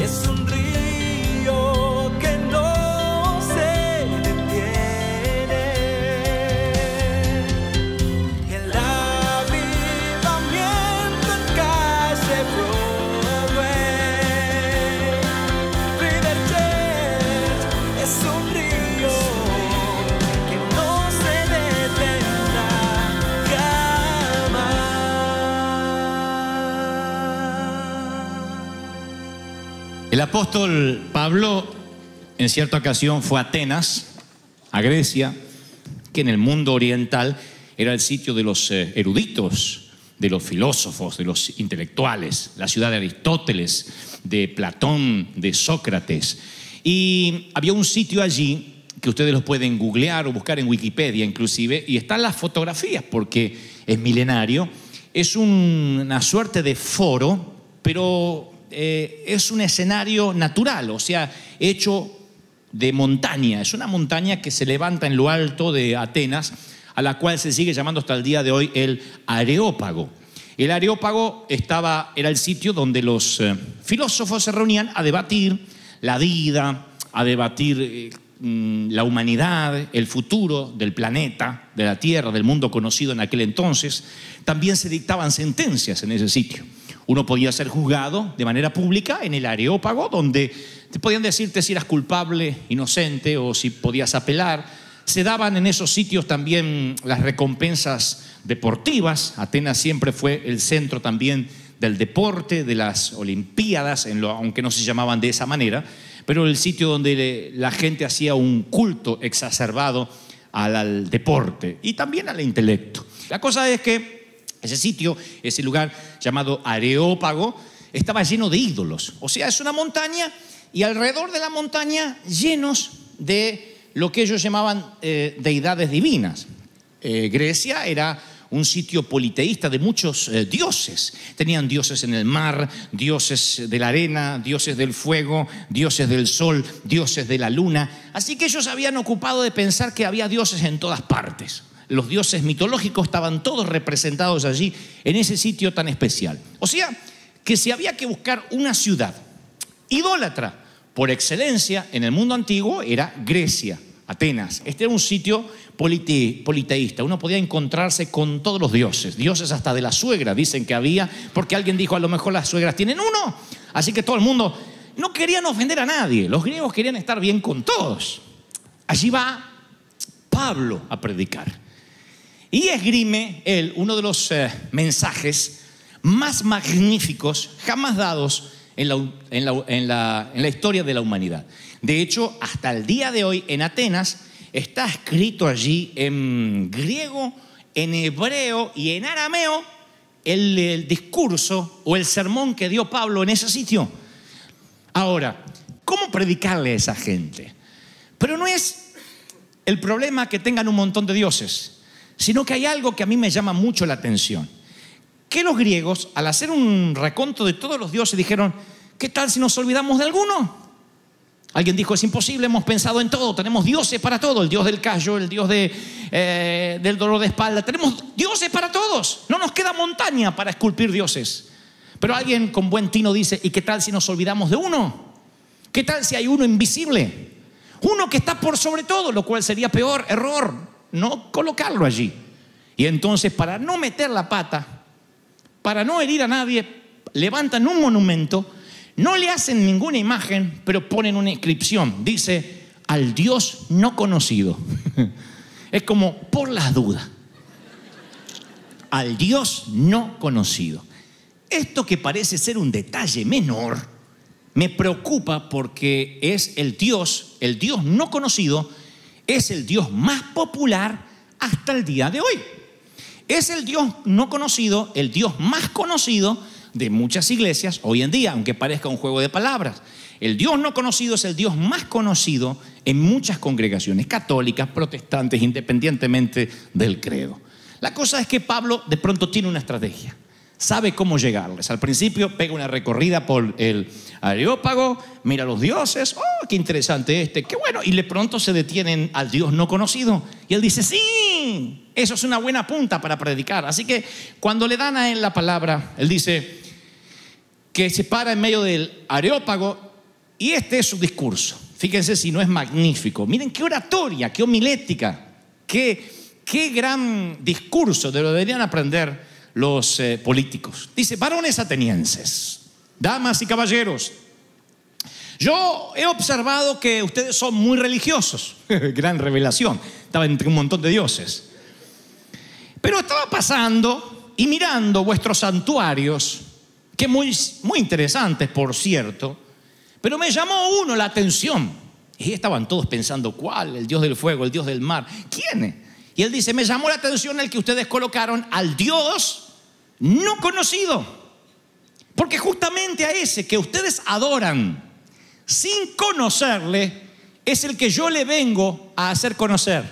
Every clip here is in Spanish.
es un río que no se detiene. El avivamiento en calle Broadway. River Church es un río que no se detendrá jamás. El apóstol Pablo en cierta ocasión fue a Atenas, a Grecia, que en el mundo oriental era el sitio de los eruditos, de los filósofos, de los intelectuales, la ciudad de Aristóteles, de Platón, de Sócrates. Y había un sitio allí que ustedes lo pueden googlear o buscar en Wikipedia inclusive, y están las fotografías porque es milenario. Es una suerte de foro, pero es un escenario natural, o sea, hecho de montaña. Es una montaña que se levanta en lo alto de Atenas, a la cual se sigue llamando hasta el día de hoy el Areópago. El Areópago era el sitio donde los filósofos se reunían a debatir la vida, a debatir la humanidad, el futuro del planeta, de la Tierra, del mundo conocido en aquel entonces. También se dictaban sentencias en ese sitio. Uno podía ser juzgado de manera pública en el Areópago, donde te podían decirte si eras culpable, inocente o si podías apelar. Se daban en esos sitios también las recompensas deportivas. Atenas siempre fue el centro también del deporte, de las Olimpiadas, aunque no se llamaban de esa manera, pero el sitio donde la gente hacía un culto exacerbado al deporte y también al intelecto. La cosa es que ese sitio, ese lugar llamado Areópago, estaba lleno de ídolos. O sea, es una montaña y alrededor de la montaña llenos de lo que ellos llamaban deidades divinas. Grecia era un sitio politeísta de muchos dioses. Tenían dioses en el mar, dioses de la arena, dioses del fuego, dioses del sol, dioses de la luna. Así que ellos habían ocupado de pensar que había dioses en todas partes. Los dioses mitológicos estaban todos representados allí en ese sitio tan especial. O sea, que si había que buscar una ciudad idólatra por excelencia en el mundo antiguo, era Grecia, Atenas. Este era un sitio politeísta. Uno podía encontrarse con todos los dioses, dioses hasta de la suegra, dicen que había, porque alguien dijo, a lo mejor las suegras tienen uno. Así que todo el mundo no querían ofender a nadie. Los griegos querían estar bien con todos. Allí va Pablo a predicar. Y esgrime él uno de los mensajes más magníficos jamás dados en la historia de la humanidad. De hecho, hasta el día de hoy en Atenas está escrito allí en griego, en hebreo y en arameo el discurso o el sermón que dio Pablo en ese sitio. Ahora, ¿cómo predicarle a esa gente? Pero no es el problema que tengan un montón de dioses, sino que hay algo que a mí me llama mucho la atención. Que los griegos, al hacer un reconto de todos los dioses, dijeron, ¿qué tal si nos olvidamos de alguno? Alguien dijo, es imposible, hemos pensado en todo, tenemos dioses para todo, el dios del callo, el dios del dolor de espalda, tenemos dioses para todos, no nos queda montaña para esculpir dioses. Pero alguien con buen tino dice, ¿y qué tal si nos olvidamos de uno? ¿Qué tal si hay uno invisible? Uno que está por sobre todo, lo cual sería peor error no colocarlo allí. Y entonces, para no meter la pata, para no herir a nadie, levantan un monumento, no le hacen ninguna imagen, pero ponen una inscripción. Dice, al Dios no conocido. Es como por las dudas. Al Dios no conocido. Esto que parece ser un detalle menor, me preocupa porque es el Dios no conocido, es el Dios más popular hasta el día de hoy. Es el Dios no conocido, el Dios más conocido de muchas iglesias hoy en día, aunque parezca un juego de palabras. El Dios no conocido es el Dios más conocido en muchas congregaciones católicas, protestantes, independientemente del credo. La cosa es que Pablo de pronto tiene una estrategia. Sabe cómo llegarles. Al principio pega una recorrida por el Areópago, mira a los dioses, qué interesante qué bueno, y de pronto se detienen al Dios no conocido. Y él dice, sí, eso es una buena punta para predicar. Así que cuando le dan a él la palabra, él dice que se para en medio del Areópago Y este es su discurso. Fíjense si no es magnífico. Miren qué oratoria, qué homilética, qué gran discurso deberían aprender los políticos. Dice: varones atenienses, damas y caballeros, yo he observado que ustedes son muy religiosos. Gran revelación. Estaba entre un montón de dioses. Pero estaba pasando y mirando vuestros santuarios, que muy interesantes, por cierto, pero me llamó uno la atención. Y estaban todos pensando: ¿cuál? El Dios del fuego, el Dios del mar. ¿Quién? Y él dice: me llamó la atención el que ustedes colocaron al Dios no conocido. Porque justamente a ese que ustedes adoran sin conocerle, es el que yo le vengo a hacer conocer.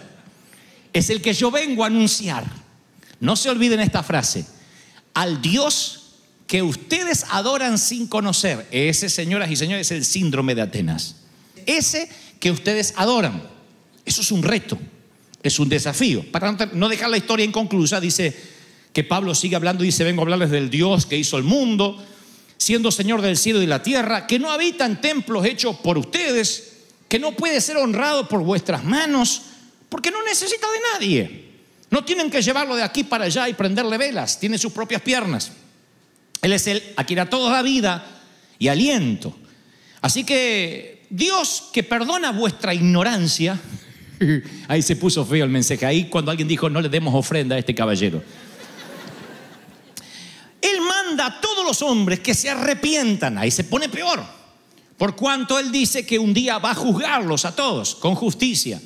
Es el que yo vengo a anunciar. No se olviden esta frase: al Dios que ustedes adoran sin conocer. Ese, señoras y señores, es el síndrome de Atenas. Ese que ustedes adoran. Eso es un reto, es un desafío. Para no dejar la historia inconclusa, dice que Pablo sigue hablando y dice: vengo a hablarles del Dios que hizo el mundo, siendo Señor del cielo y la tierra, que no habita en templos hechos por ustedes, que no puede ser honrado por vuestras manos, porque no necesita de nadie. No tienen que llevarlo de aquí para allá y prenderle velas, tiene sus propias piernas. Él es el a quien a todos da vida y aliento. Así que Dios, que perdona vuestra ignorancia. Ahí se puso feo el mensaje. Ahí cuando alguien dijo: no le demos ofrenda a este caballero. Él manda a todos los hombres que se arrepientan. Ahí se pone peor. Por cuanto Él dice que un día va a juzgarlos a todos con justicia.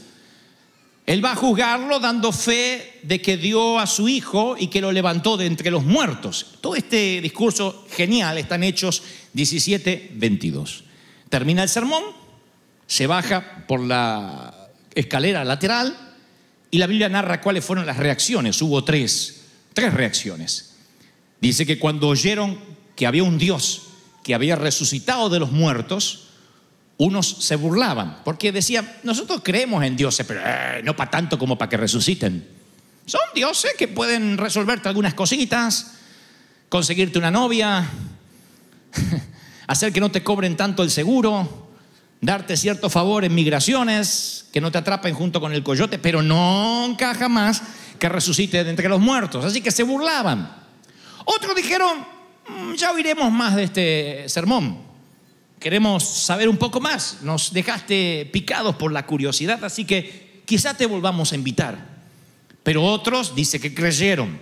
Él va a juzgarlo dando fe de que dio a su hijo y que lo levantó de entre los muertos. Todo este discurso genial está en Hechos 17:22. Termina el sermón, se baja por la escalera lateral y la Biblia narra cuáles fueron las reacciones. Hubo tres reacciones. Dice que cuando oyeron que había un Dios que había resucitado de los muertos, unos se burlaban porque decían: nosotros creemos en dioses, pero no para tanto como para que resuciten. Son dioses que pueden resolverte algunas cositas, conseguirte una novia, hacer que no te cobren tanto el seguro, darte cierto favor en migraciones, que no te atrapen junto con el coyote, pero nunca jamás que resucite de entre los muertos. Así que se burlaban. Otros dijeron: ya oiremos más de este sermón. Queremos saber un poco más. Nos dejaste picados por la curiosidad, así que quizá te volvamos a invitar. Pero otros dice que creyeron,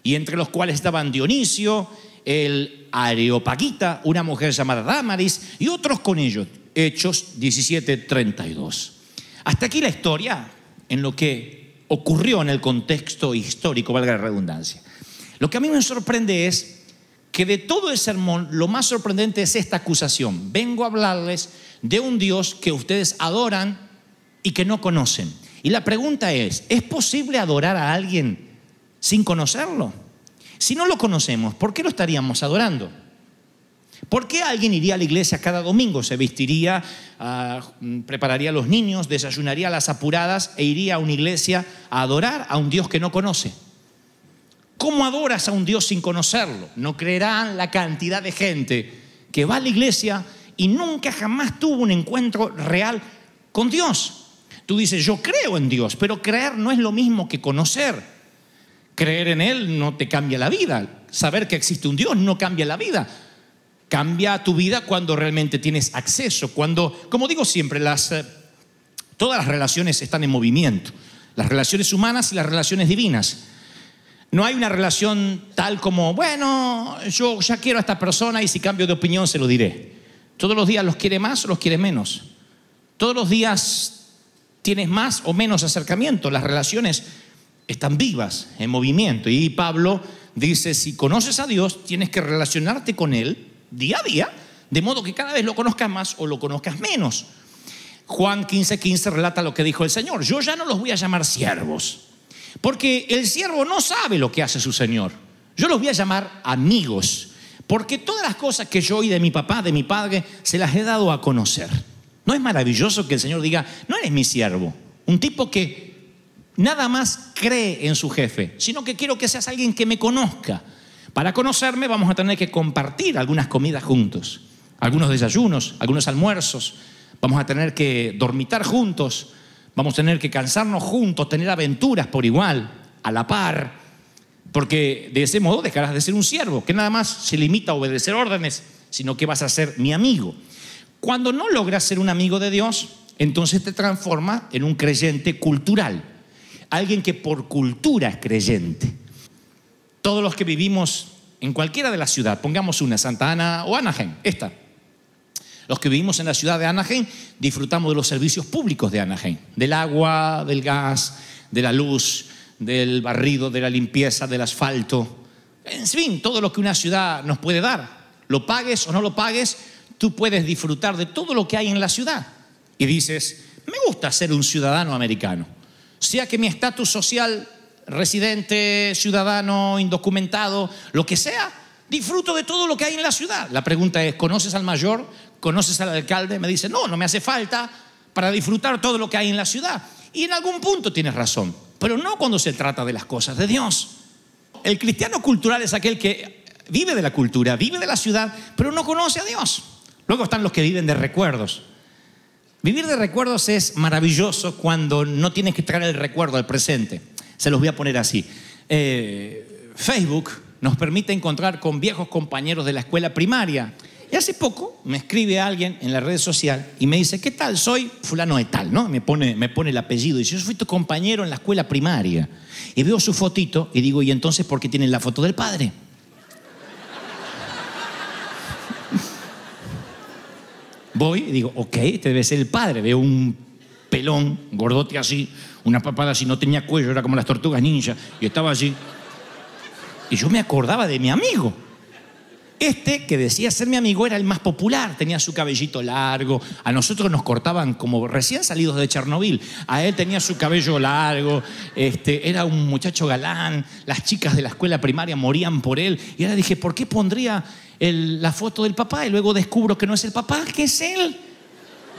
y entre los cuales estaban Dionisio, el Areopagita, una mujer llamada Dámaris, y otros con ellos. Hechos 17:32. Hasta aquí la historia en lo que ocurrió en el contexto histórico, valga la redundancia. Lo que a mí me sorprende es que de todo el sermón lo más sorprendente es esta acusación: vengo a hablarles de un Dios que ustedes adoran y que no conocen. Y la pregunta es posible adorar a alguien sin conocerlo? Si no lo conocemos, ¿por qué lo estaríamos adorando? ¿Por qué alguien iría a la iglesia cada domingo? Se vestiría, prepararía a los niños, desayunaría a las apuradas e iría a una iglesia a adorar a un Dios que no conoce. ¿Cómo adoras a un Dios sin conocerlo? No creerán la cantidad de gente que va a la iglesia y nunca jamás tuvo un encuentro real con Dios. Tú dices: yo creo en Dios, pero creer no es lo mismo que conocer. Creer en Él no te cambia la vida. Saber que existe un Dios no cambia la vida. Cambia tu vida cuando realmente tienes acceso. Cuando, como digo siempre, todas las relaciones están en movimiento. Las relaciones humanas y las relaciones divinas. No hay una relación tal como: bueno, yo ya quiero a esta persona y si cambio de opinión se lo diré. Todos los días los quiere más o los quiere menos. Todos los días tienes más o menos acercamiento. Las relaciones están vivas, en movimiento. Y Pablo dice: si conoces a Dios, tienes que relacionarte con Él día a día, de modo que cada vez lo conozcas más o lo conozcas menos. Juan 15:15 relata lo que dijo el Señor: yo ya no los voy a llamar siervos, porque el siervo no sabe lo que hace su señor. Yo los voy a llamar amigos, porque todas las cosas que yo oí de mi papá, de mi padre, se las he dado a conocer. ¿No es maravilloso que el Señor diga: no eres mi siervo, un tipo que nada más cree en su jefe, sino que quiero que seas alguien que me conozca? Para conocerme vamos a tener que compartir algunas comidas juntos. algunos desayunos, algunos almuerzos. Vamos a tener que dormitar juntos, vamos a tener que cansarnos juntos, tener aventuras por igual, a la par, porque de ese modo dejarás de ser un siervo, que nada más se limita a obedecer órdenes, sino que vas a ser mi amigo. Cuando no logras ser un amigo de Dios, entonces te transforma en un creyente cultural, alguien que por cultura es creyente. Todos los que vivimos en cualquiera de las ciudades, pongamos una, Santa Ana o Anaheim, esta. Los que vivimos en la ciudad de Anaheim disfrutamos de los servicios públicos de Anaheim, del agua, del gas, de la luz, del barrido, de la limpieza, del asfalto. En fin, todo lo que una ciudad nos puede dar. Lo pagues o no lo pagues, tú puedes disfrutar de todo lo que hay en la ciudad. Y dices, me gusta ser un ciudadano americano. Sea que mi estatus social, residente, ciudadano, indocumentado, lo que sea, disfruto de todo lo que hay en la ciudad. La pregunta es, ¿conoces al mayor? ¿Conoces al alcalde? Me dice, no me hace falta para disfrutar todo lo que hay en la ciudad. Y en algún punto tienes razón, pero no cuando se trata de las cosas de Dios. El cristiano cultural es aquel que vive de la cultura, vive de la ciudad, pero no conoce a Dios. Luego están los que viven de recuerdos. Vivir de recuerdos es maravilloso cuando no tienes que traer el recuerdo al presente. Se los voy a poner así. Facebook nos permite encontrar con viejos compañeros de la escuela primaria. Y hace poco me escribe alguien en la red social y me dice, ¿qué tal? Soy fulano de tal, ¿no? Me pone el apellido y dice, yo fui tu compañero en la escuela primaria. Y veo su fotito y digo, ¿y entonces por qué tienen la foto del padre? Voy y digo, ok, este debe ser el padre. Veo un pelón, gordote así, una papada así, no tenía cuello, era como las tortugas ninja, y estaba allí. Y yo me acordaba de mi amigo. Este que decía ser mi amigo era el más popular, tenía su cabellito largo. A nosotros nos cortaban como recién salidos de Chernobyl. A él tenía su cabello largo, era un muchacho galán. Las chicas de la escuela primaria morían por él. Y ahora dije, ¿por qué pondría la foto del papá? Y luego descubro que no es el papá, que es él.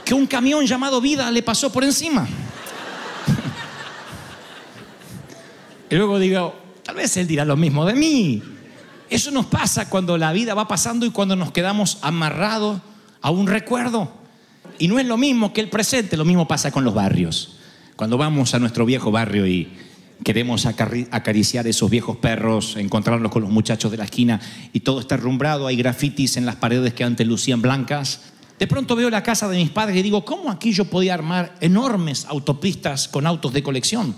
Que un camión llamado vida le pasó por encima. Y luego digo, tal vez él dirá lo mismo de mí. Eso nos pasa cuando la vida va pasando y cuando nos quedamos amarrados a un recuerdo. Y no es lo mismo que el presente, lo mismo pasa con los barrios. Cuando vamos a nuestro viejo barrio y queremos acariciar esos viejos perros, encontrarlos con los muchachos de la esquina y todo está arrumbrado, hay grafitis en las paredes que antes lucían blancas. De pronto veo la casa de mis padres y digo, ¿cómo aquí yo podía armar enormes autopistas con autos de colección?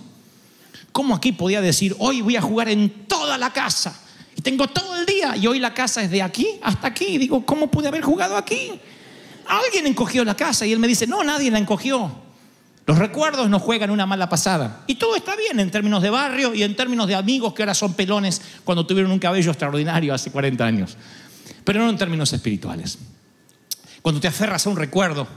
¿Cómo aquí podía decir, hoy voy a jugar en toda la casa? Y tengo todo el día y hoy la casa es de aquí hasta aquí. Y digo, ¿cómo pude haber jugado aquí? Alguien encogió la casa y él me dice, no, nadie la encogió. Los recuerdos nos juegan una mala pasada. Y todo está bien en términos de barrio y en términos de amigos que ahora son pelones cuando tuvieron un cabello extraordinario hace 40 años. Pero no en términos espirituales. Cuando te aferras a un recuerdo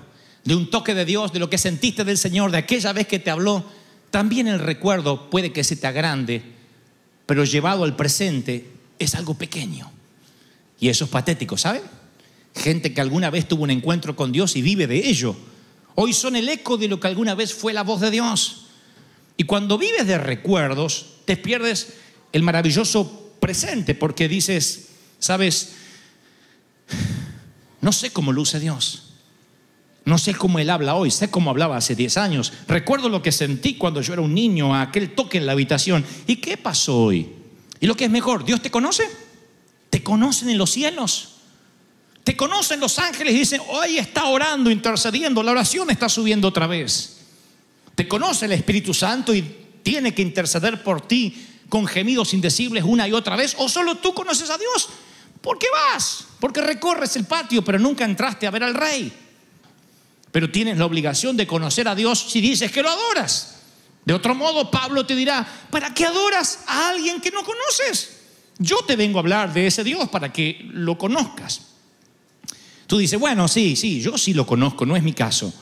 de un toque de Dios, de lo que sentiste del Señor, de aquella vez que te habló, también el recuerdo puede que se te agrande, pero llevado al presente es algo pequeño. Y eso es patético, ¿saben? Gente que alguna vez tuvo un encuentro con Dios y vive de ello. Hoy son el eco de lo que alguna vez fue la voz de Dios. Y cuando vives de recuerdos, te pierdes el maravilloso presente porque dices, ¿sabes? No sé cómo luce Dios. No sé cómo Él habla hoy, sé cómo hablaba hace 10 años. Recuerdo lo que sentí cuando yo era un niño, aquel toque en la habitación. ¿Y qué pasó hoy? Y lo que es mejor, ¿Dios te conoce? ¿Te conocen en los cielos? ¿Te conocen los ángeles y dicen, hoy está orando, intercediendo, la oración está subiendo otra vez? ¿Te conoce el Espíritu Santo y tiene que interceder por ti con gemidos indecibles una y otra vez? ¿O solo tú conoces a Dios? ¿Por qué vas? Porque recorres el patio, pero nunca entraste a ver al Rey. Pero tienes la obligación de conocer a Dios si dices que lo adoras. De otro modo, Pablo te dirá, ¿para qué adoras a alguien que no conoces? Yo te vengo a hablar de ese Dios para que lo conozcas. Tú dices, bueno, sí, yo sí lo conozco, no es mi caso.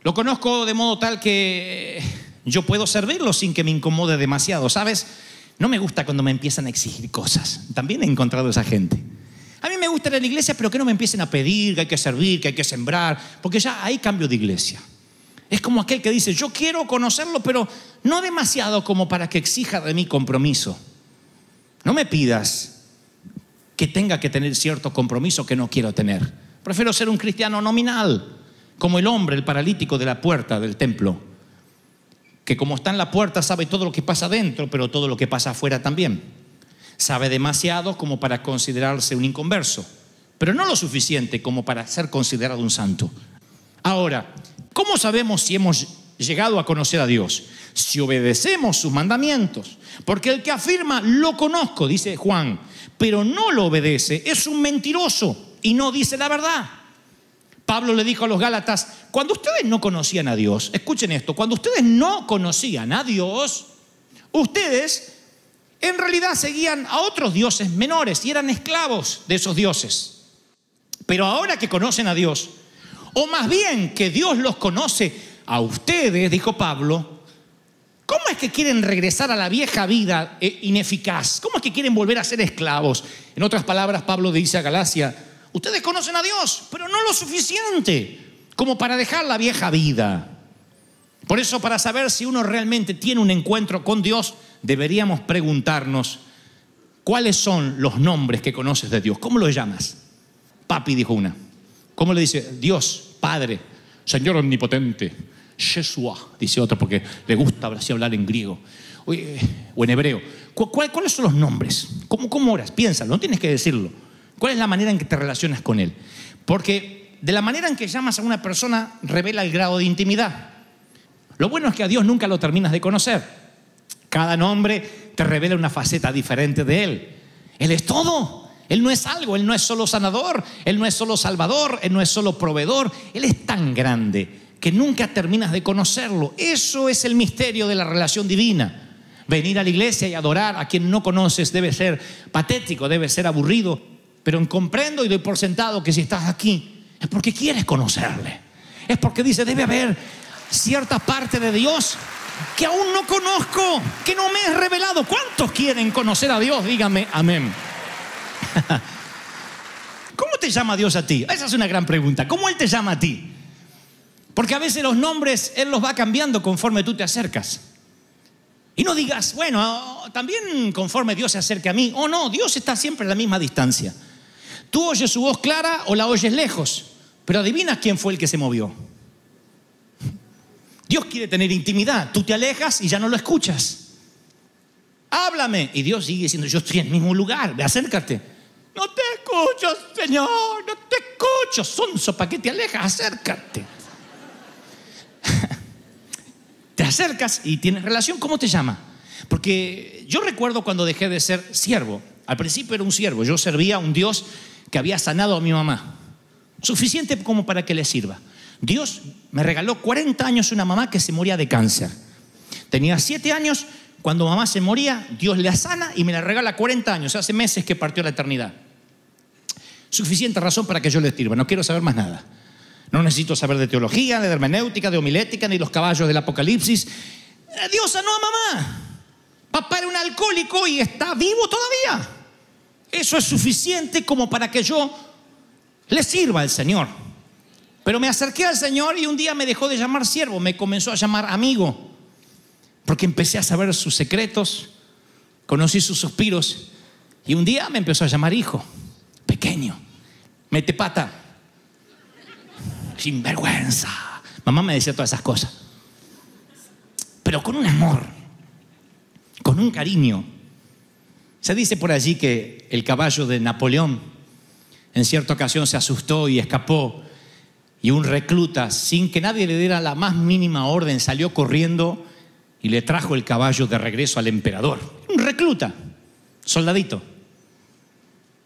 Lo conozco de modo tal que yo puedo servirlo sin que me incomode demasiado, ¿sabes? No me gusta cuando me empiezan a exigir cosas. También he encontrado a esa gente. A mí me gusta ir a la iglesia, pero que no me empiecen a pedir que hay que servir, que hay que sembrar, porque ya hay cambio de iglesia. Es como aquel que dice, yo quiero conocerlo, pero no demasiado como para que exija de mí compromiso. No me pidas que tenga que tener cierto compromiso que no quiero tener, Prefiero ser un cristiano nominal, como el hombre, el paralítico de la puerta del templo, que como está en la puerta sabe todo lo que pasa adentro, pero todo lo que pasa afuera también. Sabe demasiado como para considerarse un inconverso, pero no lo suficiente como para ser considerado un santo. Ahora, ¿cómo sabemos si hemos llegado a conocer a Dios? Si obedecemos sus mandamientos. Porque el que afirma, lo conozco, dice Juan, pero no lo obedece, es un mentiroso y no dice la verdad. Pablo le dijo a los Gálatas, cuando ustedes no conocían a Dios, escuchen esto, cuando ustedes no conocían a Dios, ustedes en realidad seguían a otros dioses menores y eran esclavos de esos dioses. Pero ahora que conocen a Dios, o más bien que Dios los conoce a ustedes, dijo Pablo, ¿cómo es que quieren regresar a la vieja vida ineficaz? ¿Cómo es que quieren volver a ser esclavos? En otras palabras, Pablo dice a Galacia, ustedes conocen a Dios, pero no lo suficiente como para dejar la vieja vida. Por eso, para saber si uno realmente tiene un encuentro con Dios, deberíamos preguntarnos, ¿cuáles son los nombres que conoces de Dios? ¿Cómo lo llamas? Papi, dijo una. ¿Cómo le dice? Dios, Padre, Señor omnipotente, Yeshua, dice otro porque le gusta así hablar en griego o en hebreo. ¿Cuáles son los nombres? ¿Cómo oras? Piénsalo, no tienes que decirlo. ¿Cuál es la manera en que te relacionas con Él? Porque de la manera en que llamas a una persona revela el grado de intimidad. Lo bueno es que a Dios nunca lo terminas de conocer. Cada nombre te revela una faceta diferente de Él. Él es todo. Él no es algo, Él no es solo sanador, Él no es solo salvador, Él no es solo proveedor. Él es tan grande que nunca terminas de conocerlo. Eso es el misterio de la relación divina. Venir a la iglesia y adorar a quien no conoces debe ser patético, debe ser aburrido. Pero comprendo y doy por sentado que si estás aquí es porque quieres conocerle. Es porque dice, debe haber cierta parte de Dios que aún no conozco, que no me es revelado. ¿Cuántos quieren conocer a Dios? Dígame amén. ¿Cómo te llama Dios a ti? Esa es una gran pregunta. ¿Cómo Él te llama a ti? Porque a veces los nombres Él los va cambiando conforme tú te acercas. Y no digas, bueno, también conforme Dios se acerca a mí. Oh no, Dios está siempre a la misma distancia. Tú oyes su voz clara o la oyes lejos, pero adivinas quién fue el que se movió. Dios quiere tener intimidad. Tú te alejas y ya no lo escuchas. Háblame. Y Dios sigue diciendo, yo estoy en el mismo lugar, ve, acércate. No te escucho, Señor, no te escucho. Sonso, ¿para qué te alejas? Acércate. Te acercas y tienes relación. ¿Cómo te llama? Porque yo recuerdo cuando dejé de ser siervo. Al principio era un siervo. Yo servía a un Dios que había sanado a mi mamá. Suficiente como para que le sirva. Dios me regaló 40 años una mamá que se moría de cáncer. Tenía 7 años cuando mamá se moría. Dios la sana y me la regala 40 años. Hace meses que partió la eternidad. Suficiente razón para que yo le sirva. No quiero saber más nada. No necesito saber de teología, de hermenéutica, de homilética, ni los caballos del Apocalipsis. Dios sanó a mamá. Papá era un alcohólico y está vivo todavía. Eso es suficiente como para que yo le sirva al Señor. Pero me acerqué al Señor y un día me dejó de llamar siervo, me comenzó a llamar amigo. Porque empecé a saber sus secretos, conocí sus suspiros y un día me empezó a llamar hijo, pequeño, mete pata, sinvergüenza. Mamá me decía todas esas cosas, pero con un amor, con un cariño. Se dice por allí que el caballo de Napoleón en cierta ocasión se asustó y escapó, y un recluta, sin que nadie le diera la más mínima orden, salió corriendo y le trajo el caballo de regreso al emperador. Un recluta, soldadito.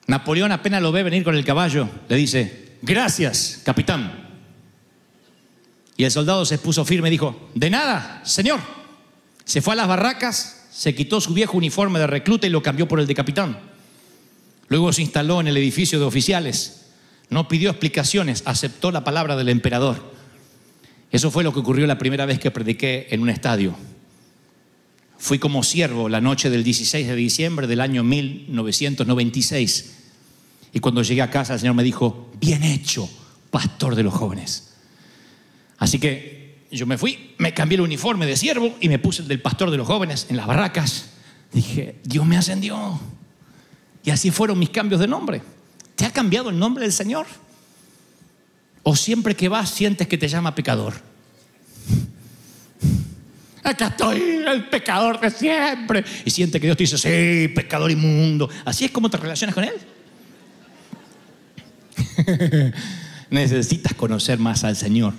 Napoleón apenas lo ve venir con el caballo, le dice, gracias, capitán. Y el soldado se puso firme y dijo, de nada, señor. Se fue a las barracas, se quitó su viejo uniforme de recluta y lo cambió por el de capitán. Luego se instaló en el edificio de oficiales. No pidió explicaciones, aceptó la palabra del emperador. Eso fue lo que ocurrió la primera vez que prediqué en un estadio. Fui como siervo la noche del 16 de diciembre del año 1996. Y cuando llegué a casa el Señor me dijo, bien hecho, pastor de los jóvenes. Así que yo me fui, me cambié el uniforme de siervo y me puse el del pastor de los jóvenes en las barracas. Dije, Dios me ascendió. Y así fueron mis cambios de nombre. ¿Te ha cambiado el nombre del Señor? ¿O siempre que vas sientes que te llama pecador? Acá estoy, el pecador de siempre. Y sientes que Dios te dice, sí, pecador inmundo. ¿Así es como te relacionas con Él? Necesitas conocer más al Señor.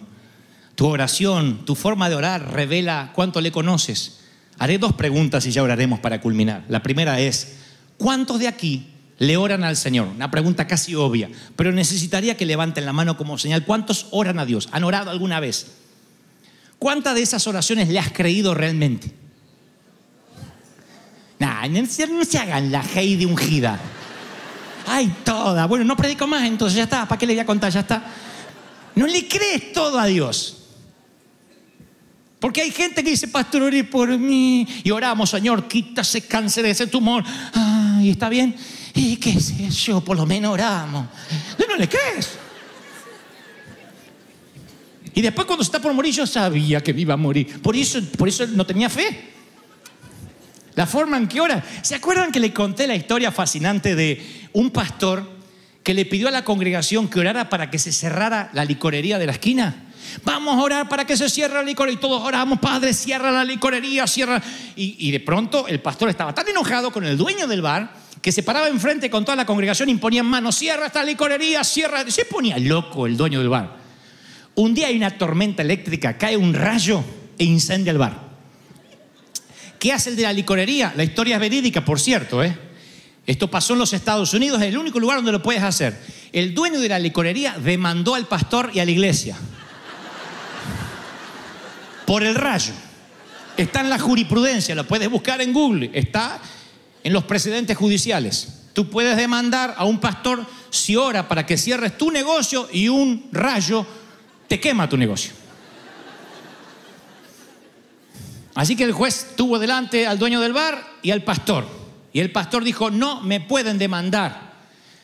Tu oración, tu forma de orar revela cuánto le conoces. Haré 2 preguntas y ya oraremos para culminar. La primera es, ¿cuántos de aquí le oran al Señor? Una pregunta casi obvia, pero necesitaría que levanten la mano como señal. ¿Cuántos oran a Dios? ¿Han orado alguna vez? ¿Cuántas de esas oraciones le has creído realmente? Nah, no se hagan la Heidi ungida. Ay, toda. Bueno, no predico más, entonces ya está. ¿Para qué le voy a contar? Ya está. No le crees todo a Dios. Porque hay gente que dice, pastor, oré por mí. Y oramos, Señor, quita ese cáncer, ese tumor. Ay, ¿está bien? ¿Y qué sé yo? Por lo menos oramos. No le crees. Y después cuando se está por morir, yo sabía que me iba a morir. Por eso no tenía fe. La forma en que ora. ¿Se acuerdan que le conté la historia fascinante de un pastor que le pidió a la congregación que orara para que se cerrara la licorería de la esquina? Vamos a orar para que se cierre la licorería. Y todos oramos, Padre, cierra la licorería, cierra. Y de pronto el pastor estaba tan enojado con el dueño del bar que se paraba enfrente con toda la congregación y imponía en manos, cierra esta licorería, cierra. Se ponía loco el dueño del bar. Un día hay una tormenta eléctrica, cae un rayo e incendia el bar. ¿Qué hace el de la licorería? La historia es verídica, por cierto, Esto pasó en los Estados Unidos, es el único lugar donde lo puedes hacer. El dueño de la licorería demandó al pastor y a la iglesia por el rayo. Está en la jurisprudencia, lo puedes buscar en Google, está en los precedentes judiciales. Tú puedes demandar a un pastor si ora para que cierres tu negocio y un rayo te quema tu negocio. Así que el juez tuvo delante al dueño del bar y al pastor. Y el pastor dijo, no me pueden demandar,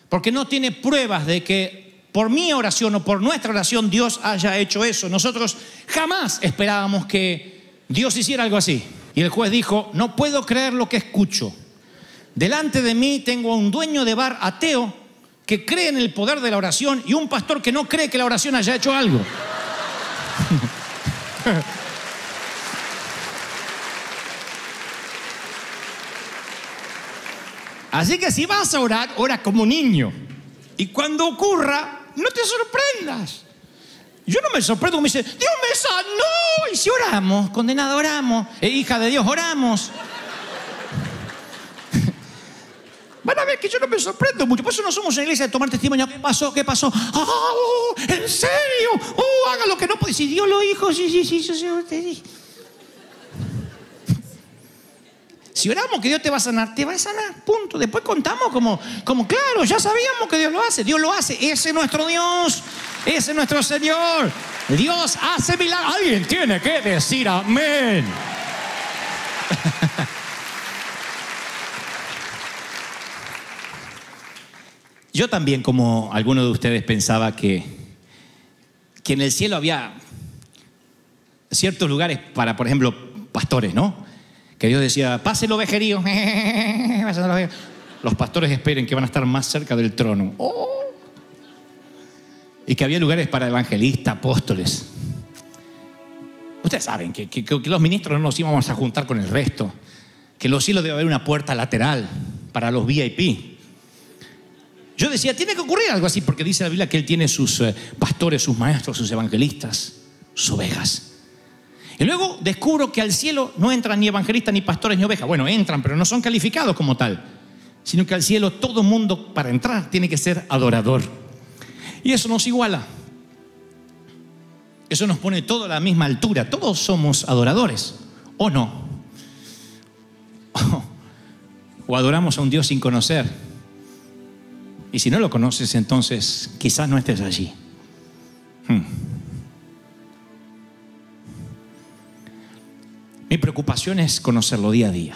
porque no tiene pruebas de que por mi oración o por nuestra oración Dios haya hecho eso. Nosotros jamás esperábamos que Dios hiciera algo así. Y el juez dijo, no puedo creer lo que escucho. Delante de mí tengo a un dueño de bar ateo que cree en el poder de la oración y un pastor que no cree que la oración haya hecho algo. Así que si vas a orar, ora como niño. Y cuando ocurra, no te sorprendas. Yo no me sorprendo como me dice, Dios me sanó. Y si oramos, condenada, oramos. Hija de Dios, oramos. Van a ver que yo no me sorprendo mucho. Por eso no somos una iglesia de tomar testimonio. ¿Qué pasó? ¿Qué pasó? ¡Oh! ¿En serio? ¡Oh! Haga lo que no puede. Si Dios lo dijo, sí. Si oramos que Dios te va a sanar, te va a sanar, punto. Después contamos como claro, ya sabíamos que Dios lo hace. Dios lo hace, ese es nuestro Dios, ese es nuestro Señor. Dios hace milagros. Alguien tiene que decir amén. Yo también, como algunos de ustedes, pensaba que en el cielo había ciertos lugares para, por ejemplo, pastores, ¿no? Que Dios decía, pase el ovejerío. Los pastores esperen que van a estar más cerca del trono. Oh. Y que había lugares para evangelistas, apóstoles. Ustedes saben que los ministros no nos íbamos a juntar con el resto. Que en los cielos debe haber una puerta lateral para los VIP. Yo decía, tiene que ocurrir algo así, porque dice la Biblia que Él tiene sus pastores, sus maestros, sus evangelistas, sus ovejas. Y luego descubro que al cielo no entran ni evangelistas, ni pastores, ni ovejas. Bueno, entran, pero no son calificados como tal. Sino que al cielo todo mundo para entrar tiene que ser adorador. Y eso nos iguala. Eso nos pone todo a la misma altura. Todos somos adoradores, ¿o no? O adoramos a un Dios sin conocer. Y si no lo conoces, entonces quizás no estés allí. Mi preocupación es conocerlo día a día.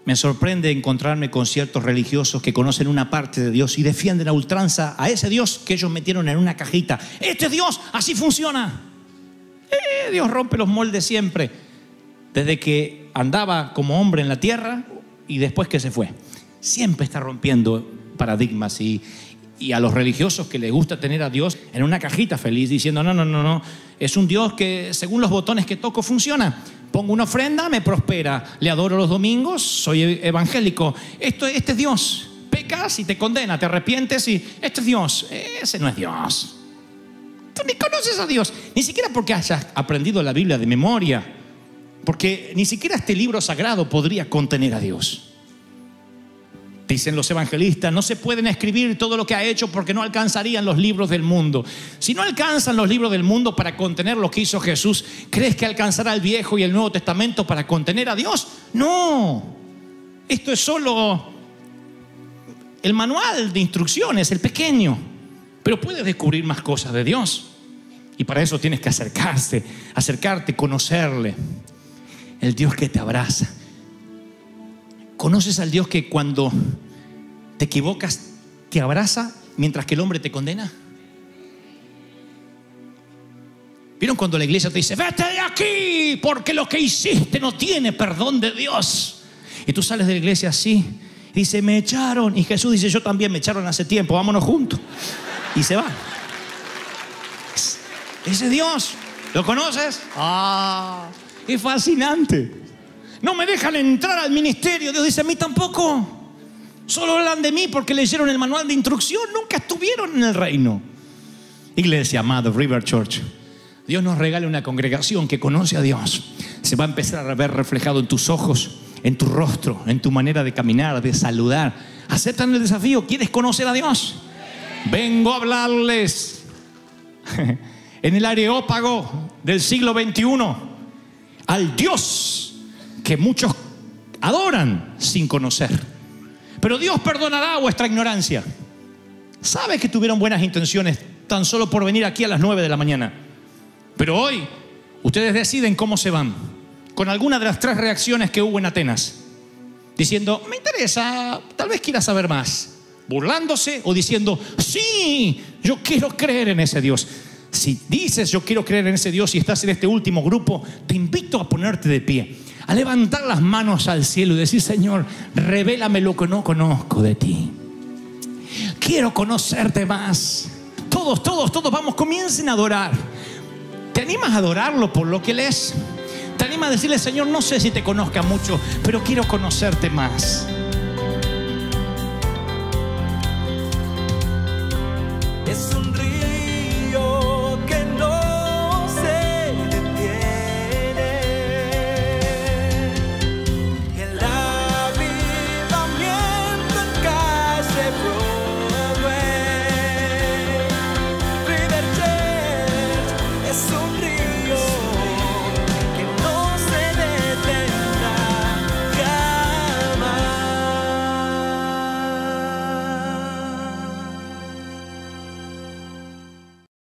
Me sorprende encontrarme con ciertos religiosos que conocen una parte de Dios y defienden a ultranza a ese Dios que ellos metieron en una cajita. Este Dios así funciona. Dios rompe los moldes siempre, desde que andaba como hombre en la tierra y después que se fue. Siempre está rompiendo paradigmas y y a los religiosos que les gusta tener a Dios en una cajita feliz diciendo no, es un Dios que según los botones que toco funciona. Pongo una ofrenda, me prospera. Le adoro los domingos, soy evangélico. Este es Dios. Pecas y te condena, te arrepientes y este es Dios. Ese no es Dios. Tú ni conoces a Dios, ni siquiera porque hayas aprendido la Biblia de memoria, porque ni siquiera este libro sagrado podría contener a Dios. Dicen los evangelistas, no se pueden escribir todo lo que ha hecho porque no alcanzarían los libros del mundo. Si no alcanzan los libros del mundo para contener lo que hizo Jesús, ¿crees que alcanzará el Viejo y el Nuevo Testamento para contener a Dios? No. Esto es solo el manual de instrucciones, el pequeño. Pero puedes descubrir más cosas de Dios. Y para eso tienes que acercarte, conocerle. El Dios que te abraza. ¿Conoces al Dios que cuando te equivocas te abraza mientras que el hombre te condena? ¿Vieron cuando la iglesia te dice, vete de aquí porque lo que hiciste no tiene perdón de Dios? Y tú sales de la iglesia así y dice, me echaron. Y Jesús dice, yo también me echaron hace tiempo, vámonos juntos. Y se va. Ese Dios, ¿lo conoces? Es fascinante. No me dejan entrar al ministerio. Dios dice, a mí tampoco. Solo hablan de mí porque leyeron el manual de instrucción. Nunca estuvieron en el reino. Iglesia amada, River Church, Dios nos regale una congregación que conoce a Dios. Se va a empezar a ver reflejado en tus ojos, en tu rostro, en tu manera de caminar, de saludar. ¿Aceptan el desafío? ¿Quieres conocer a Dios? Vengo a hablarles en el Areópago del siglo XXI al Dios que muchos adoran sin conocer. Pero Dios perdonará vuestra ignorancia. Sabe que tuvieron buenas intenciones tan solo por venir aquí a las 9 de la mañana. Pero hoy ustedes deciden cómo se van. Con alguna de las 3 reacciones que hubo en Atenas. Diciendo, me interesa, tal vez quiera saber más. Burlándose o diciendo, sí, yo quiero creer en ese Dios. Si dices yo quiero creer en ese Dios y estás en este último grupo, te invito a ponerte de pie, a levantar las manos al cielo y decir, Señor, revélame lo que no conozco de ti. Quiero conocerte más. Todos, vamos, comiencen a adorar. ¿Te animas a adorarlo por lo que Él es? ¿Te animas a decirle, Señor, no sé si te conozca mucho, pero quiero conocerte más?